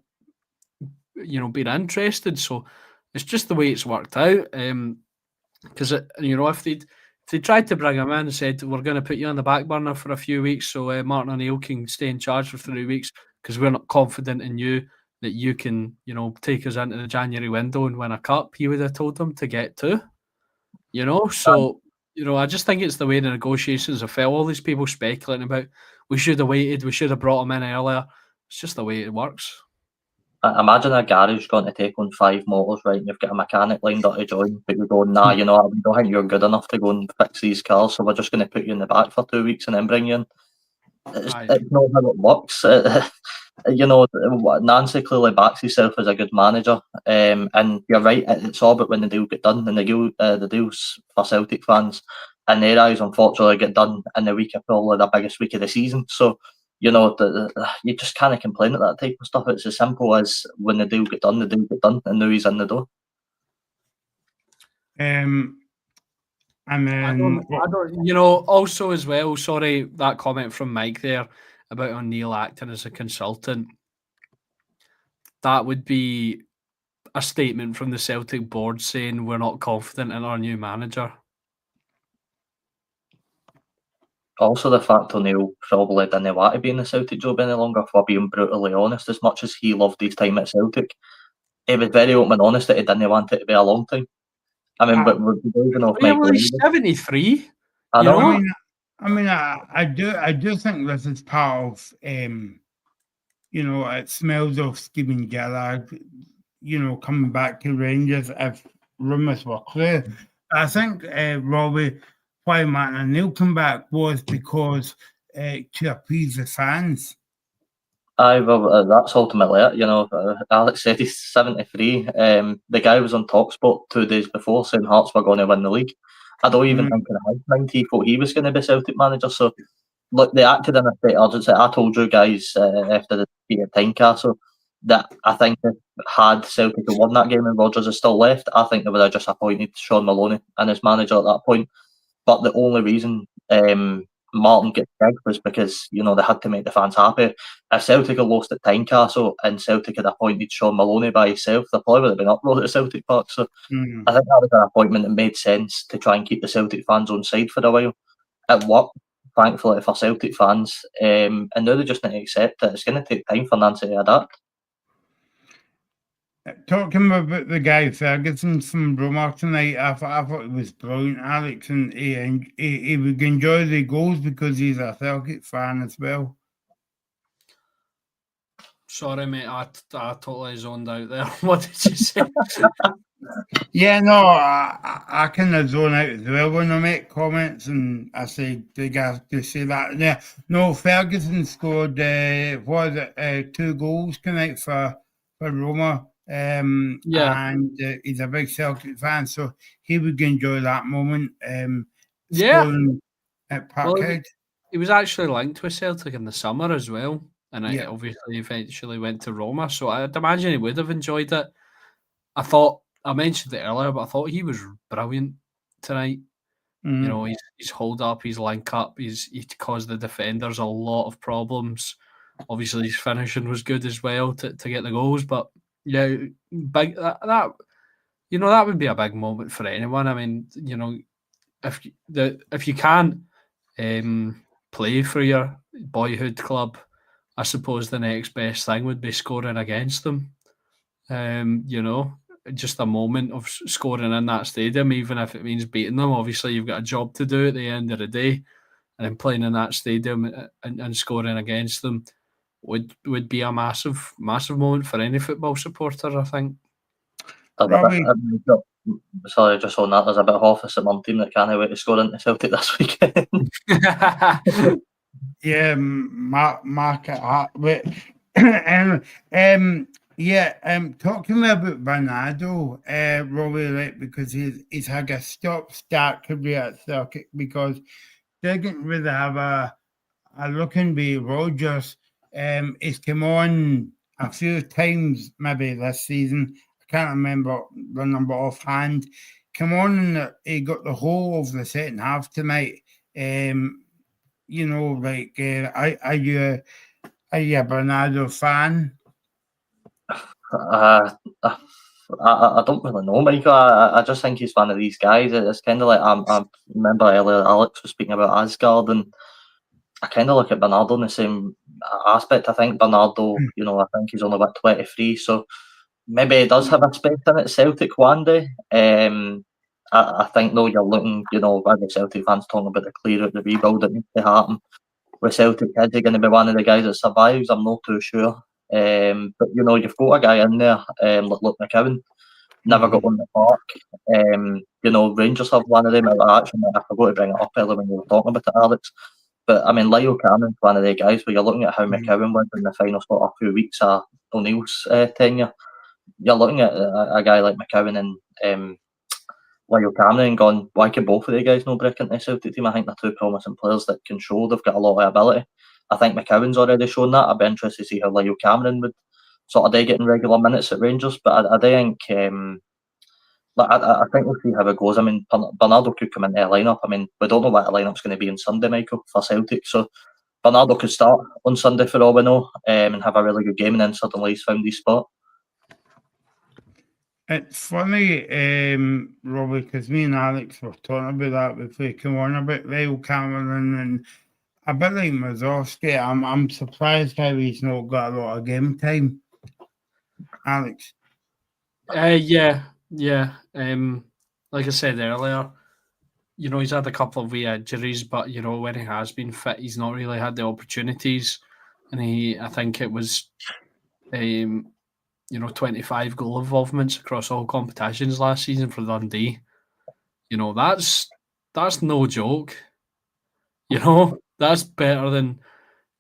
you know, be interested. So it's just the way it's worked out. Because, you know, if they tried to bring him in and said, "We're going to put you on the back burner for a few weeks so Martin O'Neill can stay in charge for 3 weeks because we're not confident in you that you can, you know, take us into the January window and win a cup," he would have told them to get to. You know, so, you know, I just think it's the way the negotiations have felt. All these people speculating about, we should have waited, we should have brought him in earlier. It's just the way it works. Imagine a garage going to take on 5 motors, right? And you've got a mechanic lined up to join, but you go, "Nah, you know what, we don't think you're good enough to go and fix these cars, so we're just going to put you in the back for 2 weeks and then bring you in." It's not how it works. You know, Nancy clearly backs himself as a good manager, and you're right, it's all about when the deal get done, and the deals for Celtic fans in their eyes, unfortunately, get done in the week of probably the biggest week of the season. So, you know, you just can't complain at that type of stuff. It's as simple as when the deal get done, and now he's in the door. And then I don't, you know, also as well, sorry, that comment from Mike there about O'Neill acting as a consultant. That would be a statement from the Celtic board saying we're not confident in our new manager. Also, the fact O'Neill probably didn't want to be in the Celtic job any longer, for being brutally honest. As much as he loved his time at Celtic, he was very open and honest that he didn't want it to be a long time. I mean, but we're building off Mike. Well, he's 73. I know. I do think this is part of, you know, it smells of Stephen Gerrard, you know, coming back to Rangers if rumours were clear. I think, Robbie, why Martin O'Neill came back was because to appease the fans. Well, that's ultimately it. You know, Alex said he's 73. The guy was on TalkSport 2 days before saying Hearts were going to win the league. I don't even think in his mind he thought he was going to be Celtic manager. So, look, they acted in a state of urgency. I told you guys after the defeat at Tynecastle that I think had Celtic won that game and Rodgers is still left, I think they would have just appointed Sean Maloney and his manager at that point. But the only reason Martin gets big was because, you know, they had to make the fans happy. If Celtic had lost at Tynecastle and Celtic had appointed Sean Maloney by himself, they probably would have been uproared at Celtic Park. So I think that was an appointment that made sense to try and keep the Celtic fans on side for a while. It worked, thankfully, for Celtic fans. And now they just need to accept that it's going to take time for Nancy to adapt. Talking about the guy Ferguson from Roma tonight, I thought it was brilliant, Alex, and he would enjoy the goals because he's a Celtic fan as well. Sorry, mate, I totally zoned out there. What did you say? Yeah, no, I kind of zone out as well when I make comments, and I say the guys to say that. Yeah, no, Ferguson scored 2 goals tonight for Roma. And he's a big Celtic fan, so he would enjoy that moment. Scoring at Parkhead. Well, he was actually linked with Celtic in the summer as well, and I obviously eventually went to Roma, so I'd imagine he would have enjoyed it. I mentioned it earlier, but I thought he was brilliant tonight. You know, his hold up, his link up, he caused the defenders a lot of problems. Obviously, his finishing was good as well to get the goals, but yeah, big that you know, that would be a big moment for anyone. I mean, you know, if you can't play for your boyhood club, I suppose the next best thing would be scoring against them. You know, just a moment of scoring in that stadium, even if it means beating them. Obviously, you've got a job to do at the end of the day, and then playing in that stadium and scoring against them would be a massive moment for any football supporter, I think. Sorry, just on that, there's a bit of office at my team that can't wait to score into Celtic this weekend. Yeah, mark it up. But talk to me about Bernardo, Robbie, right, because he's had a stop-start career at Celtic because they didn't really have a looking by Rodgers. He's come on a few times maybe this season. I can't remember the number offhand. Come on, and he got the whole of the second half tonight. You know, like, are you a Bernardo fan? I don't really know, Michael. I just think he's one of these guys. It's kind of like I remember earlier Alex was speaking about Asgard, and I kind of look at Bernardo in the same aspect. I think Bernardo, you know, I think he's only about 23, so maybe he does have a space in at Celtic one day. I think, though, you're looking, you know, as the Celtic fans talking about the clear out, the rebuild that needs to happen. With Celtic, is he going to be one of the guys that survives? I'm not too sure. But, you know, you've got a guy in there, like Luke McKowen, never got on the park. You know, Rangers have one of them. I forgot to bring it up earlier when you were talking about it, Alex. But, I mean, Lyle Cannon's one of the guys where you're looking at how McKowen was in the final spot a few weeks of O'Neill's tenure. You're looking at a guy like McKowen and Lyle Cameron and gone, why can both of the guys not break into the Celtic team? I think they're two promising players that can show they've got a lot of ability. I think McCowan's already shown that. I'd be interested to see how Lyle Cameron would sort of getting regular minutes at Rangers, but I do think I think we'll see how it goes. I mean, Bernardo could come into a lineup. I mean, we don't know what the lineup's going to be on Sunday, Michael, for Celtic. So Bernardo could start on Sunday for all we know, and have a really good game, and then suddenly he's found his spot. It's funny, Robbie, because me and Alex were talking about that before we came on about Lyle Cameron and a bit like Mazowski. I'm surprised how he's not got a lot of game time. Alex? Yeah. Like I said earlier, he's had a couple of wee injuries, but when he has been fit, he's not really had the opportunities. And I think it was 25 goal involvements across all competitions last season for Dundee. That's no joke. That's better than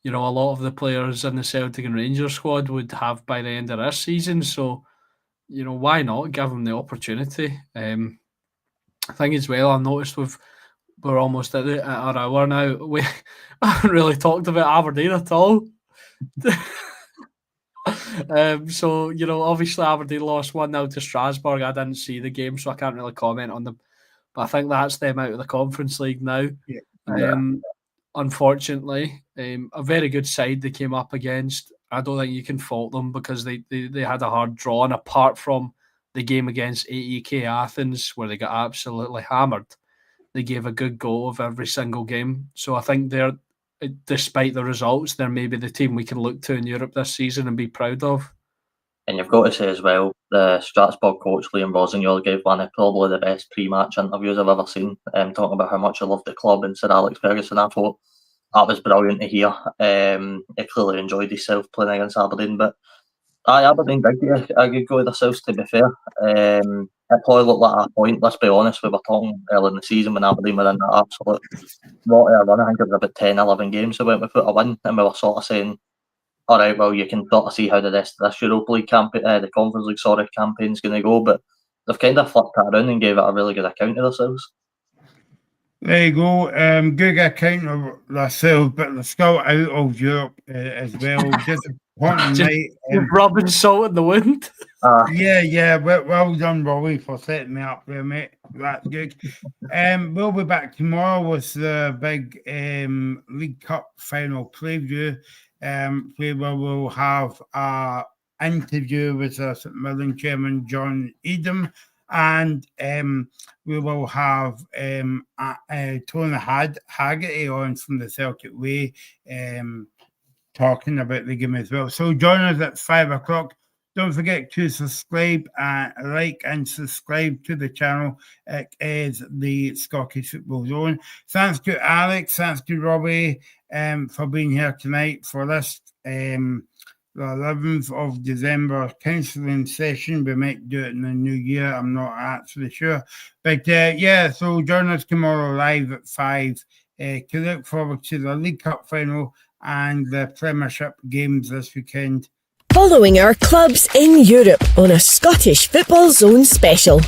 a lot of the players in the Celtic and Rangers squad would have by the end of this season. So, why not give him the opportunity? I think as well, I noticed we're almost at our hour now. We haven't really talked about Aberdeen at all. So, obviously Aberdeen lost 1-0 to Strasbourg. I didn't see the game, so I can't really comment on them. But I think that's them out of the Conference League now. Yeah. Unfortunately, a very good side they came up against. I don't think you can fault them because they had a hard draw, and apart from the game against AEK Athens where they got absolutely hammered, they gave a good go of every single game. So I think they're, despite the results, they're maybe the team we can look to in Europe this season and be proud of. And you've got to say as well, the Strasbourg coach Liam Rosignol gave one of probably the best pre-match interviews I've ever seen, talking about how much he loved the club and Sir Alex Ferguson. I thought that was brilliant to hear. He clearly enjoyed himself playing against Aberdeen, but Aberdeen did get a good go of themselves, to be fair. It probably looked like a point, let's be honest. We were talking early in the season when Aberdeen were in that absolute water run. I think it was about 10, 11 games they went without a win, and we were sort of saying, all right, well, you can sort of see how the rest of this Europa League campaign, the Conference League, campaign is going to go, but they've kind of flipped it around and gave it a really good account of themselves. There you go. Good account of themselves, but they're still out of Europe as well. Disappointing night. Rubbing salt in the wind. Yeah. Well done, Robbie, for setting me up there, mate. That's good. We'll be back tomorrow with the big League Cup final preview. Where we will have an interview with St Mirren chairman John Edom, and we will have Tony Haggerty on from the Celtic Way talking about the game as well. So join us at 5 o'clock. Don't forget to subscribe, like and subscribe to the channel. It is the Scottish Football Zone. Thanks to Alex, thanks to Robbie for being here tonight for this the 11th of December counselling session. We might do it in the new year. I'm not actually sure. But so join us tomorrow live at 5 to look forward to the League Cup final and the Premiership games this weekend. Following our clubs in Europe on a Scottish Football Zone special.